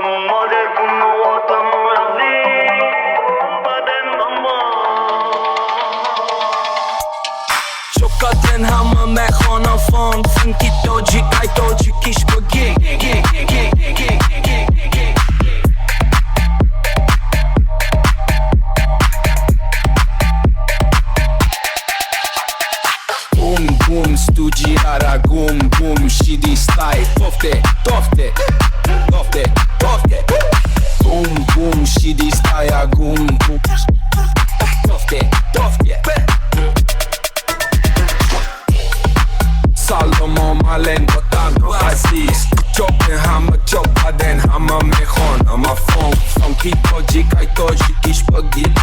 model bunu ortamı razı baden mama Chokaten hammer med honom från Funky Doji, I Doji, Kish på gig Boom, boom, studiara, gum, boom, și distai Pofte, tofte, tofte, tofte Boom, boom, și distai, gum, boom Tofte, tofte Salomon Malen, botando Aziz Choppen hammer, choppa den hammer med honom från Funky Doji, I Doji, Kish på gig